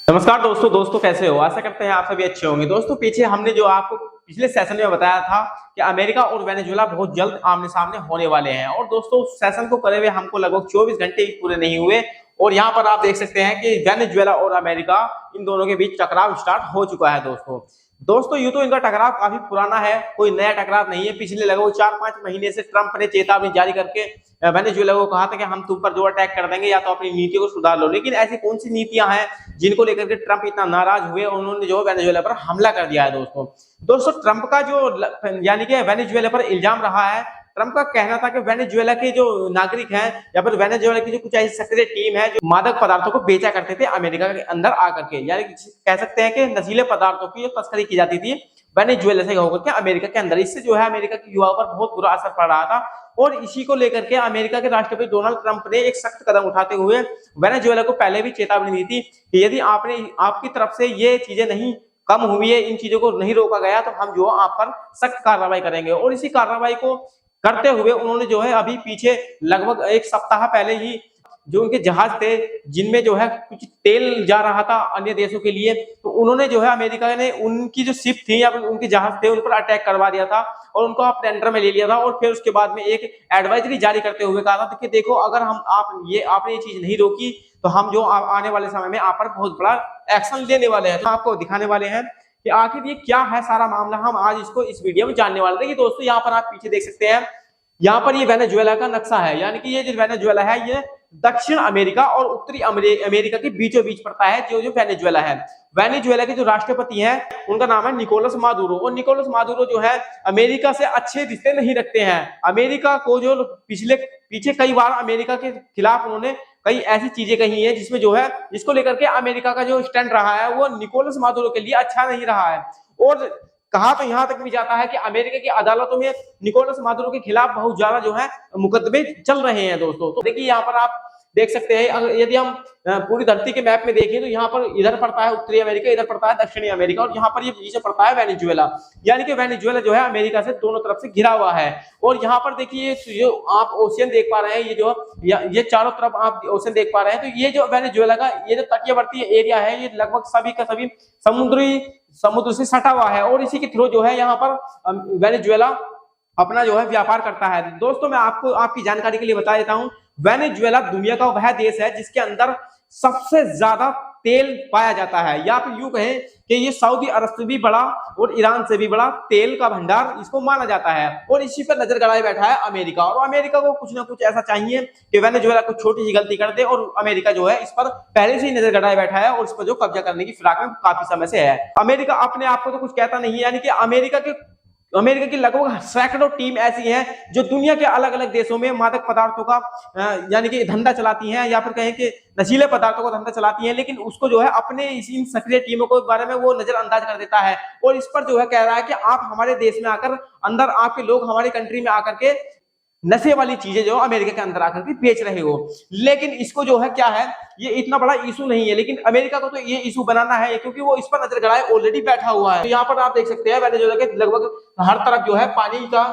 नमस्कार दोस्तों कैसे हो। आशा करते हैं आप सभी अच्छे होंगे। दोस्तों पीछे हमने जो आपको पिछले सेशन में बताया था कि अमेरिका और वेनेजुएला बहुत जल्द आमने सामने होने वाले हैं और दोस्तों सेशन को करे हुए हमको लगभग 24 घंटे ही पूरे नहीं हुए और यहाँ पर आप देख सकते हैं कि वेनेजुएला और अमेरिका इन दोनों के बीच टकराव स्टार्ट हो चुका है। दोस्तों यूं तो इनका टकराव काफी पुराना है, कोई नया टकराव नहीं है। पिछले लगभग 4-5 महीने से ट्रंप ने चेतावनी जारी करके वेनेजुएला को कहा था कि हम तुम पर जो अटैक कर देंगे या तो अपनी नीतियों को सुधार लो। लेकिन ऐसी कौन सी नीतियां हैं जिनको लेकर के ट्रंप इतना नाराज हुए और उन्होंने जो वेनेजुएला पर हमला कर दिया है। दोस्तों ट्रंप का जो यानी कि वेनेजुएला पर इल्जाम रहा है, ट्रंप का कहना था कि वेनेजुएला के जो नागरिक हैं या फिर वेनेजुएला की जो कुछ ऐसी सक्रिय टीम है जो मादक पदार्थों को बेचा करते थे अमेरिका के अंदर आकर के, यानी कह सकते हैं कि नशीले पदार्थों की जो तस्करी की जाती थी वेनेजुएला से होकर के अमेरिका के अंदर। इससे जो है अमेरिका के युवाओं पर बहुत बुरा असर पड़ रहा था और इसी को लेकर के अमेरिका के राष्ट्रपति डोनाल्ड ट्रंप ने एक सख्त कदम उठाते हुए वेनेजुएला को पहले भी चेतावनी दी थी कि यदि आपकी तरफ से ये चीजें नहीं कम हुई है, इन चीजों को नहीं रोका गया तो हम जो आप पर सख्त कार्रवाई करेंगे। और इसी कार्रवाई को करते हुए उन्होंने जो है अभी पीछे लगभग एक सप्ताह पहले ही जो उनके जहाज थे जिनमें जो है कुछ तेल जा रहा था अन्य देशों के लिए, तो उन्होंने जो है अमेरिका ने उनकी जो शिप थी या उनके जहाज थे उन पर अटैक करवा दिया था और उनको अपने अंडर में ले लिया था। और फिर उसके बाद में एक एडवाइजरी जारी करते हुए कहा था कि देखो अगर आपने ये चीज नहीं रोकी तो हम जो आने वाले समय में आप पर बहुत बड़ा एक्शन लेने वाले हैं। तो आपको दिखाने वाले हैं कि आखिर ये क्या है सारा मामला, हम आज इसको इस वीडियो में जानने वाले थे। दोस्तों यहाँ पर आप पीछे देख सकते हैं, यहाँ पर ये वेनेजुएला का नक्शा है, यानी कि ये जो वेनेजुएला है ये दक्षिण अमेरिका और उत्तरी अमेरिका के बीचों बीच पड़ता है। जो वेनेजुएला है, वेनेजुएला के जो राष्ट्रपति हैं उनका नाम है निकोलस मादुरो। और निकोलस मादुरो जो है अमेरिका से अच्छे रिश्ते नहीं रखते हैं। अमेरिका को जो पीछे कई बार अमेरिका के खिलाफ उन्होंने कई ऐसी चीजें कही हैं जिसमें जो है जिसको लेकर के अमेरिका का जो स्टैंड रहा है वो निकोलस मादुरो के लिए अच्छा नहीं रहा है। और कहा तो यहां तक भी जाता है कि अमेरिका की अदालतों में निकोलस मादुरो के खिलाफ बहुत ज्यादा जो है मुकदमे चल रहे हैं। दोस्तों तो देखिए यहाँ पर आप देख सकते हैं, यदि हम पूरी धरती के मैप में देखें तो यहाँ पर इधर पड़ता है उत्तरी अमेरिका, इधर पड़ता है दक्षिणी अमेरिका और यहाँ पर ये बीच में पड़ता है वेनेजुएला। यानी कि वेनेजुएला जो है अमेरिका से दोनों तरफ से घिरा हुआ है। और यहाँ पर देखिए जो आप ओशियन देख पा रहे हैं, ये चारों तरफ आप ओशियन देख पा रहे हैं, तो ये जो वेनेजुएला का ये जो तटीयवर्ती एरिया है ये लगभग सभी का सभी समुद्र से सटा हुआ है और इसी के थ्रू जो है यहाँ पर वेनेजुएला अपना जो है व्यापार करता है। दोस्तों मैं आपको आपकी जानकारी के लिए बता देता हूं, वेनेजुएला दुनिया का वह देश है जिसके अंदर सबसे ज्यादा तेल पाया जाता है, या फिर यूं कहें कि ये सऊदी अरब से भी बड़ा और ईरान से भी बड़ा तेल का भंडार इसको माना जाता है। और इसी पर नजर गड़ाए बैठा है अमेरिका, और अमेरिका को कुछ ना कुछ ऐसा चाहिए कि वेनेजुएला कुछ छोटी सी गलती कर दे और अमेरिका जो है इस पर पहले से ही नजर गड़ाए बैठा है और इस पर जो कब्जा करने की फिराक में काफी समय से है। अमेरिका अपने आप को तो कुछ कहता नहीं है, यानी कि अमेरिका की लगभग सैकड़ों टीम ऐसी हैं जो दुनिया के अलग अलग देशों में मादक पदार्थों का यानी कि धंधा चलाती हैं या फिर कहें कि नशीले पदार्थों का धंधा चलाती हैं, लेकिन उसको जो है अपने इन सक्रिय टीमों के बारे में वो नजरअंदाज कर देता है और इस पर जो है कह रहा है कि आप हमारे देश में आकर अंदर आपके लोग हमारी कंट्री में आकर के नशे वाली चीजें जो अमेरिका के अंदर आकर के बेच रहे हो। लेकिन इसको जो है क्या है, ये इतना बड़ा इशू नहीं है, लेकिन अमेरिका को तो ये इशू बनाना है क्योंकि वो इस पर नजर गड़ाए ऑलरेडी बैठा हुआ है। तो यहाँ पर आप देख सकते हैं वेनेजुएला के लगभग हर तरफ जो है पानी का,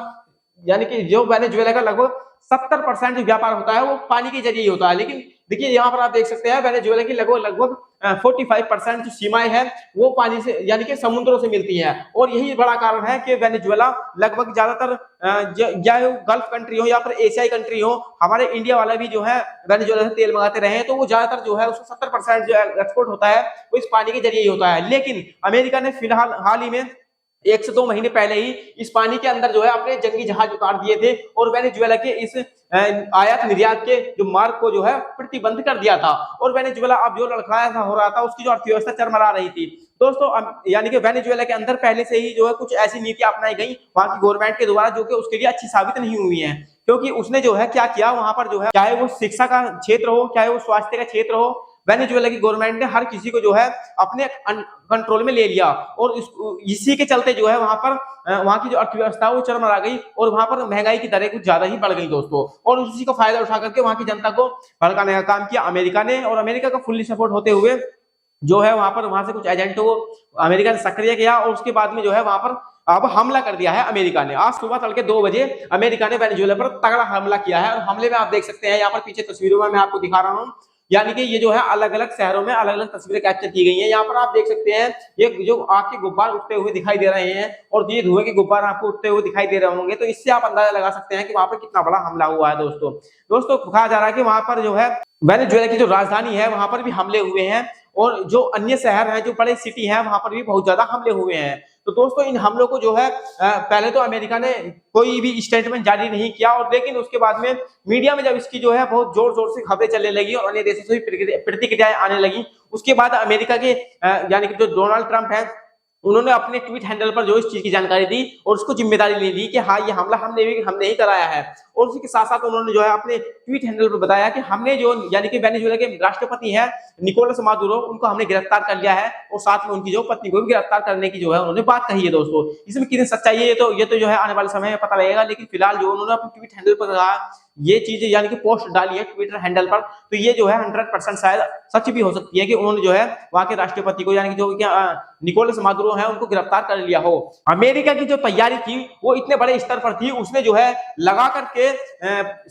यानी कि जो वेनेजुएला का लगभग 70% जो व्यापार होता है वो पानी के जरिए ही होता है। लेकिन देखिए यहाँ पर आप देख सकते हैं वेनेजुएला की लगभग 45% जो सीमाएं हैं वो पानी से यानी कि समुद्रों से मिलती हैं और यही बड़ा कारण है कि वेनेजुएला लगभग ज्यादातर या गल्फ कंट्री हो या फिर एशियाई कंट्री हो, हमारे इंडिया वाला भी जो है वेनेजुएला से तेल मंगाते रहे हैं तो वो ज्यादातर जो है उसका 70% जो एक्सपोर्ट होता है वो इस पानी के जरिए ही होता है। लेकिन अमेरिका ने फिलहाल हाल ही में 1 से 2 महीने पहले ही इस पानी के अंदर जो है अपने जंगी जहाज उतार दिए थे और वेनेजुएला के इस आयात निर्यात के जो मार्ग को जो है प्रतिबंध कर दिया था और वेनेजुएला अब जो लड़खड़ाया हो रहा था उसकी जो अर्थव्यवस्था चरमरा रही थी। दोस्तों यानी कि वेनेजुएला के अंदर पहले से ही जो है कुछ ऐसी नीतियां अपनाई गई वहां की गवर्नमेंट के द्वारा जो कि उसके लिए अच्छी साबित नहीं हुई है, क्योंकि उसने जो है क्या किया वहां पर जो है चाहे वो शिक्षा का क्षेत्र हो चाहे वो स्वास्थ्य का क्षेत्र हो, वेनेजुएला की गवर्नमेंट ने हर किसी को जो है अपने कंट्रोल में ले लिया और इसी के चलते जो है वहां की जो अर्थव्यवस्था वो चरमरा गई और वहां पर महंगाई की दरें कुछ ज्यादा ही बढ़ गई दोस्तों, और उसी का फायदा उठा करके वहां की जनता को भड़काने का काम किया अमेरिका ने। और अमेरिका का फुल्ली सपोर्ट होते हुए जो है वहां से कुछ एजेंटों को अमेरिका ने सक्रिय किया और उसके बाद में जो है वहां पर अब हमला कर दिया है अमेरिका ने। आज सुबह तड़के 2 बजे अमेरिका ने वेनेजुएला पर तगड़ा हमला किया है और हमले में आप देख सकते हैं यहाँ पर पीछे तस्वीरों में मैं आपको दिखा रहा हूँ, यानी कि ये जो है अलग अलग शहरों में अलग अलग तस्वीरें कैप्चर की गई हैं। यहाँ पर आप देख सकते हैं ये जो आग के गुब्बार उठते हुए दिखाई दे रहे हैं और ये धुएं के गुब्बार आपको उठते हुए दिखाई दे रहे होंगे, तो इससे आप अंदाजा लगा सकते हैं कि वहां पर कितना बड़ा हमला हुआ है। दोस्तों कहा जा रहा है कि वहां पर जो है वेनेजुएला की जो राजधानी है वहां पर भी हमले हुए हैं और जो अन्य शहर हैं, जो बड़े सिटी हैं, वहां पर भी बहुत ज्यादा हमले हुए हैं। तो दोस्तों इन हमलों को जो है पहले तो अमेरिका ने कोई भी स्टेटमेंट जारी नहीं किया, और लेकिन उसके बाद में मीडिया में जब इसकी जो है बहुत जोर जोर से खबरें चलने लगी और अन्य देशों से भी प्रतिक्रियाएं आने लगी, उसके बाद अमेरिका के यानी कि जो डोनाल्ड ट्रंप है उन्होंने अपने ट्वीट हैंडल पर जो इस चीज की जानकारी दी और उसको जिम्मेदारी ले ली कि हाँ ये हमला हमने ही कराया है। और उसी के साथ साथ उन्होंने जो है अपने ट्वीट हैंडल पर बताया कि हमने जो यानी कि वेनेजुएला के राष्ट्रपति हैं निकोलस मादुरो, उनको हमने गिरफ्तार कर लिया है और साथ में उनकी जो पत्नी को भी गिरफ्तार करने की जो है उन्होंने बात कही है। दोस्तों इसमें कितनी सच्चाई है ये तो जो है आने वाले समय में पता लगेगा, लेकिन फिलहाल जो उन्होंने अपने ट्वीट हैंडल पर कहा ये चीज यानी कि पोस्ट डाली है ट्विटर हैंडल पर, तो ये जो है 100% शायद सच भी हो सकती है कि उन्होंने जो है वहां के राष्ट्रपति को यानी कि जो निकोलस मादुरो है उनको गिरफ्तार कर लिया हो। अमेरिका की जो तैयारी थी वो इतने बड़े स्तर पर थी, उसने जो है लगा करके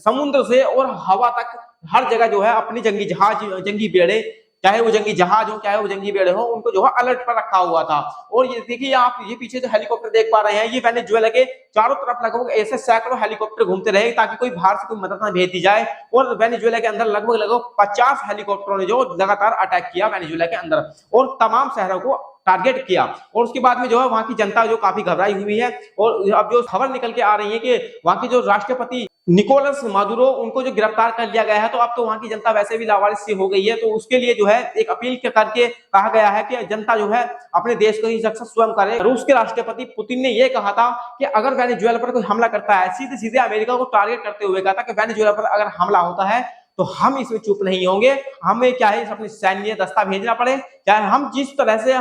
समुद्र से और हवा तक हर जगह जो है अपनी जंगी जहाज, जंगी बेड़े, चाहे वो जंगी जहाज हो चाहे वो जंगी बेड़े हो, उनको जो है अलर्ट पर रखा हुआ था। और ये देखिए आप ये पीछे जो हेलीकॉप्टर देख पा रहे हैं, ये वेनेजुएला के चारों तरफ लगभग ऐसे सैकड़ों हेलीकॉप्टर घूमते रहे ताकि कोई बाहर से कोई मदद ना भेज दी जाए। और वेनेजुएला के अंदर लगभग 50 हेलीकॉप्टरों ने जो लगातार अटैक किया वेनेजुएला के अंदर और तमाम शहरों को टारगेट किया। और उसके बाद में जो है वहां की जनता जो काफी घबराई हुई है और अब जो खबर निकल के आ रही है कि वहां की जो राष्ट्रपति निकोलस मादुरो उनको जो गिरफ्तार कर लिया गया है, तो अब तो वहां की जनता वैसे भी लावारिस सी हो गई है। तो उसके लिए जो है एक अपील करके कहा गया है कि जनता जो है अपने देश को ही रक्षा स्वयं करे। रूस के राष्ट्रपति पुतिन ने यह कहा था कि अगर वेनेजुएला पर कोई हमला करता है, सीधे सीधे अमेरिका को टारगेट करते हुए कहा था कि वेनेजुएला पर अगर हमला होता है तो हम इसमें चुप नहीं होंगे, हमें क्या है अपने सैन्य दस्ता भेजना पड़े, चाहे हम जिस तरह से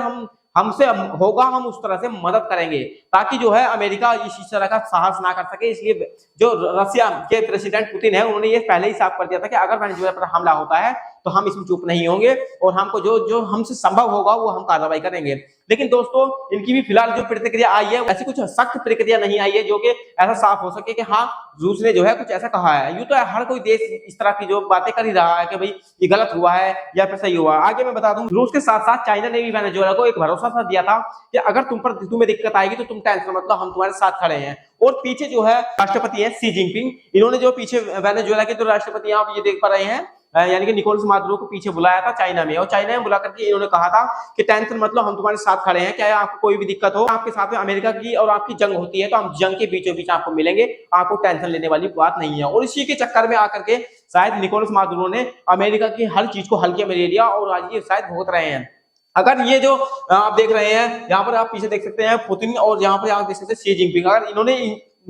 हमसे होगा हम उस तरह से मदद करेंगे, ताकि जो है अमेरिका इस तरह का साहस ना कर सके। इसलिए जो रशिया के प्रेसिडेंट पुतिन है उन्होंने ये पहले ही साफ कर दिया था कि अगर वेनेजुएला पर हमला होता है तो हम इसमें चुप नहीं होंगे और हमको जो हमसे संभव होगा वो हम कार्रवाई करेंगे। लेकिन दोस्तों इनकी भी फिलहाल जो प्रतिक्रिया आई है ऐसी कुछ सख्त प्रतिक्रिया नहीं आई है जो कि ऐसा साफ हो सके कि हाँ रूस ने जो है कुछ ऐसा कहा है। यूं तो हर कोई देश इस तरह की जो बातें कर ही रहा है कि भाई ये गलत हुआ है या फिर सही हुआ है। आगे मैं बता दूं रूस के साथ साथ चाइना ने भी वेनेजुएला को एक भरोसा सा दिया था कि अगर तुम्हें दिक्कत आएगी तो तुम टेंशन मत लो, हम तुम्हारे साथ खड़े हैं। और पीछे जो है राष्ट्रपति है सी जिनपिंग, इन्होंने जो पीछे वेनेजुएला के जो राष्ट्रपति आप ये देख पा रहे हैं यानी कि निकोलस मादुरो को पीछे बुलाया था चाइना में, और चाइना में बुला करके इन्होंने कहा था कि टेंशन मत लो, हम तुम्हारे साथ खड़े हैं, चाहे आपको कोई भी दिक्कत हो, आपके साथ में अमेरिका की और आपकी जंग होती है तो हम जंग के बीचों बीच आपको मिलेंगे, आपको टेंशन लेने वाली बात नहीं है। और इसी के चक्कर में आकर के शायद निकोलस मादुरो ने अमेरिका की हर चीज को हल्के में ले लिया और आज ये शायद भुगत रहे हैं। अगर ये जो आप देख रहे हैं यहाँ पर आप पीछे देख सकते हैं पुतिन और यहाँ पर आप देख सकते हैं शी जिनपिंग, अगर इन्होंने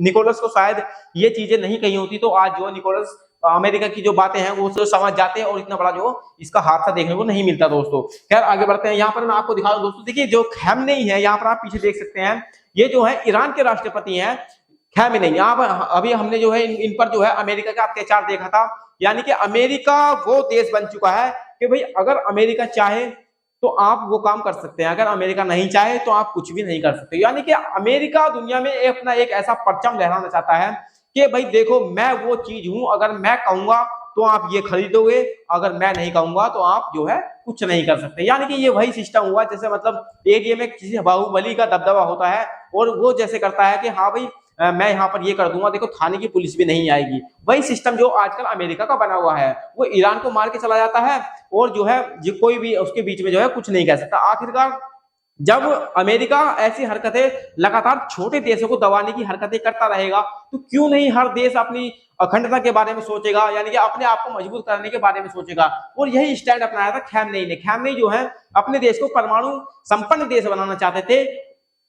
निकोलस को शायद ये चीजें नहीं कही होती तो आज जो निकोलस अमेरिका की जो बातें हैं वो समझ जाते हैं और इतना बड़ा जो इसका हादसा देखने को नहीं मिलता। दोस्तों खैर आगे बढ़ते हैं। यहाँ पर मैं आपको दिखा दूं दोस्तों, देखिए जो खैमनेई है यहाँ पर आप पीछे देख सकते हैं, ये जो है ईरान के राष्ट्रपति हैं खैमनेई। यहाँ पर अभी हमने जो है इन पर जो है अमेरिका का अत्याचार देखा था, यानी कि अमेरिका वो देश बन चुका है कि भाई अगर अमेरिका चाहे तो आप वो काम कर सकते हैं, अगर अमेरिका नहीं चाहे तो आप कुछ भी नहीं कर सकते। यानी कि अमेरिका दुनिया में अपना एक ऐसा परचम लहराना चाहता है कि भाई देखो मैं वो चीज हूं, अगर मैं कहूंगा तो आप ये खरीदोगे, अगर मैं नहीं कहूंगा तो आप जो है कुछ नहीं कर सकते। यानी कि ये वही सिस्टम हुआ जैसे मतलब एरिया में किसी बाहुबली का दबदबा होता है और वो जैसे करता है कि हाँ भाई मैं यहाँ पर ये कर दूंगा, देखो थाने की पुलिस भी नहीं आएगी। वही सिस्टम जो आजकल अमेरिका का बना हुआ है, वो ईरान को मार के चला जाता है और जो है जो कोई भी उसके बीच में जो है कुछ नहीं कह सकता। आखिरकार जब अमेरिका ऐसी हरकतें लगातार छोटे देशों को दबाने की हरकतें करता रहेगा तो क्यों नहीं हर देश अपनी अखंडता के बारे में सोचेगा, यानी कि अपने आप को मजबूत करने के बारे में सोचेगा। और यही स्टैंड अपनाया था खैमनेई ने। खैमनेई जो है अपने देश को परमाणु संपन्न देश बनाना चाहते थे,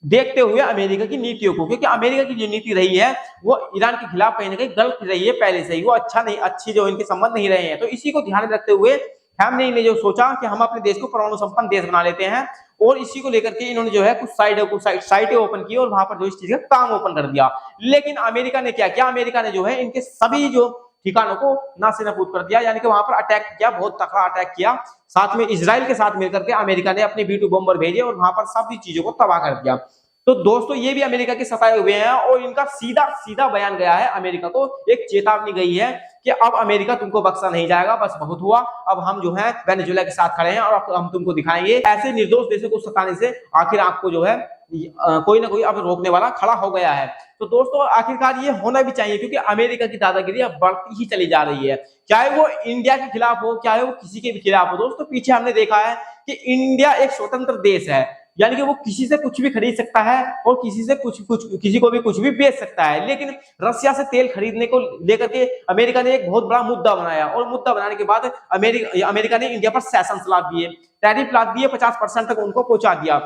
देखते हुए अमेरिका की नीतियों को, क्योंकि अमेरिका की जो नीति रही है वो ईरान के खिलाफ कहीं ना कहीं गलत रही है पहले से ही, वो अच्छी जो इनके संबंध नहीं रहे हैं। तो इसी को ध्यान में रखते हुए खैमनेई ने जो सोचा कि हम अपने देश को परमाणु संपन्न देश बना लेते हैं, और इसी को लेकर के इन्होंने जो है कुछ साइटें ओपन की और वहां पर जो इस चीज का काम ओपन कर दिया। लेकिन अमेरिका ने क्या किया, अमेरिका ने जो है इनके सभी जो ठिकानों को नासेनाबूद कर दिया, यानी कि वहां पर अटैक किया, बहुत तगड़ा अटैक किया। साथ में इजराइल के साथ मिलकर के अमेरिका ने अपने B2 बॉम्बर भेजे और वहां पर सभी चीजों को तबाह कर दिया। तो दोस्तों ये भी अमेरिका के सताए हुए हैं और इनका सीधा सीधा बयान गया है, अमेरिका को एक चेतावनी गई है कि अब अमेरिका तुमको बख्शा नहीं जाएगा, बस बहुत हुआ, अब हम जो है वेनेजुएला के साथ खड़े हैं और अब हम तुमको दिखाएंगे। ऐसे निर्दोष देशों को सताने से आखिर आपको जो है कोई ना कोई अब रोकने वाला खड़ा हो गया है। तो दोस्तों आखिरकार ये होना भी चाहिए, क्योंकि अमेरिका की दादागिरी अब बढ़ती ही चली जा रही है, चाहे वो इंडिया के खिलाफ हो, चाहे वो किसी के भी खिलाफ हो। दोस्तों पीछे हमने देखा है कि इंडिया एक स्वतंत्र देश है, यानी कि वो किसी से कुछ भी खरीद सकता है और किसी से किसी को भी कुछ भी बेच सकता है। लेकिन रसिया से तेल खरीदने को लेकर के अमेरिका ने एक बहुत बड़ा मुद्दा बनाया और मुद्दा बनाने के बाद अमेरिका ने इंडिया पर सैंक्शन लाद दिए, टैरिफ लाद दिए, 50% तक उनको पहुंचा दिया।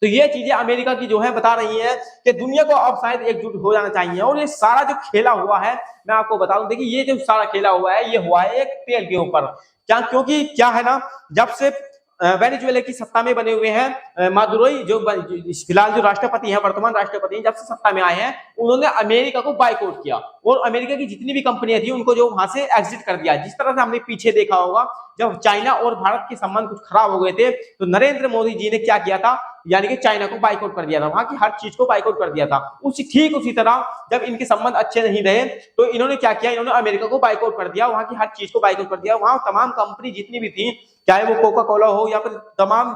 तो ये चीजें अमेरिका की जो है बता रही है कि दुनिया को अब शायद एकजुट हो जाना चाहिए। और ये सारा जो खेला हुआ है, मैं आपको बता दूं, देखिए ये जो सारा खेला हुआ है ये हुआ है एक तेल के ऊपर। क्या, क्योंकि क्या है ना, जब से वेनेजुएला की सत्ता में बने हुए हैं मादुरोई, जो फिलहाल जो राष्ट्रपति हैं, वर्तमान राष्ट्रपति हैं, जब से सत्ता में आए हैं उन्होंने अमेरिका को बाइकआउट किया और अमेरिका की जितनी भी कंपनियां थी उनको जो वहां से एग्जिट कर दिया। जिस तरह से हमने पीछे देखा होगा जब चाइना और भारत के संबंध कुछ खराब हो गए थे तो नरेंद्र मोदी जी ने क्या किया था, यानी कि चाइना को बाइकआउट कर दिया था, वहां की हर चीज को बाइकआउट कर दिया था। ठीक उसी तरह जब इनके संबंध अच्छे नहीं रहे तो इन्होंने क्या किया, इन्होंने अमेरिका को बाइकआउट कर दिया, वहां की हर चीज को बाइकआउट कर दिया। वहां तमाम कंपनी जितनी भी थी, चाहे वो कोका कोला हो या फिर तमाम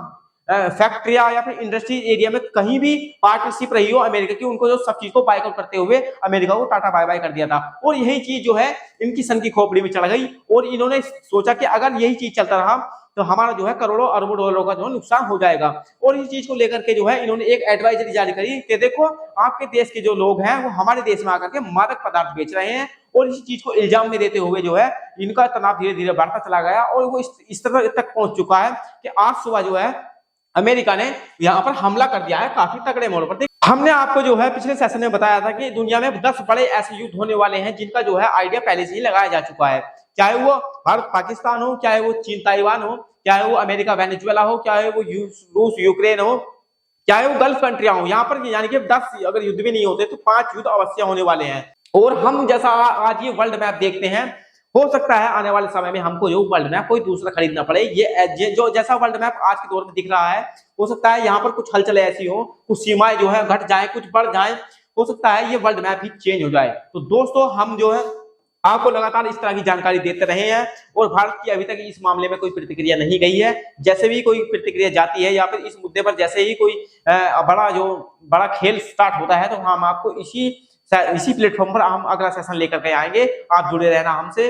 फैक्ट्रिया या फिर इंडस्ट्री एरिया में कहीं भी पार्टनरशिप रही हो अमेरिका की, उनको जो सब चीज को बाइकआउट करते हुए अमेरिका को टाटा बाय बाय कर दिया था। और यही चीज जो है इनकी सन की खोपड़ी में चढ़ गई और इन्होंने सोचा कि अगर यही चीज चलता रहा तो हमारा जो है करोड़ों अरबों डॉलरों का जो नुकसान हो जाएगा। और इस चीज को लेकर के जो है इन्होंने एक एडवाइजरी जारी करी कि देखो आपके देश के जो लोग हैं वो हमारे देश में आकर के मादक पदार्थ बेच रहे हैं। और इसी चीज को इल्जाम में देते हुए जो है इनका तनाव धीरे धीरे बढ़ता चला गया और वो इस तरह तक पहुंच चुका है कि आज सुबह जो है अमेरिका ने यहाँ पर हमला कर दिया है काफी तगड़े मोड़ पर। हमने आपको जो है पिछले सेशन में बताया था कि दुनिया में 10 बड़े ऐसे युद्ध होने वाले हैं जिनका जो है आइडिया पहले से ही लगाया जा चुका है, चाहे वो भारत पाकिस्तान हो, चाहे वो चीन ताइवान हो, चाहे वो अमेरिका वेनेजुएला हो, चाहे वो रूस यूक्रेन हो, चाहे वो गल्फ कंट्रियां हो। यहाँ पर यानी कि 10 अगर युद्ध भी नहीं होते तो 5 युद्ध अवश्य होने वाले हैं। और हम जैसा आज ये वर्ल्ड मैप देखते हैं, हो सकता है आने वाले समय में हमको जो वर्ल्ड मैप कोई दूसरा खरीदना पड़े। ये जो जैसा वर्ल्ड मैप आज के दौर में दिख रहा है, हो सकता है यहाँ पर कुछ हलचल ऐसी हो, कुछ सीमाएं जो है घट जाए, कुछ बढ़ जाए, हो सकता है ये वर्ल्ड मैप ही चेंज हो जाए। तो दोस्तों हम जो है आपको लगातार इस तरह की जानकारी देते रहे हैं और भारत की अभी तक इस मामले में कोई प्रतिक्रिया नहीं गई है। जैसे भी कोई प्रतिक्रिया जाती है या फिर इस मुद्दे पर जैसे ही कोई बड़ा खेल स्टार्ट होता है तो हम आपको इसी प्लेटफॉर्म पर हम अगला सेशन लेकर के आएंगे। आप जुड़े रहना हमसे।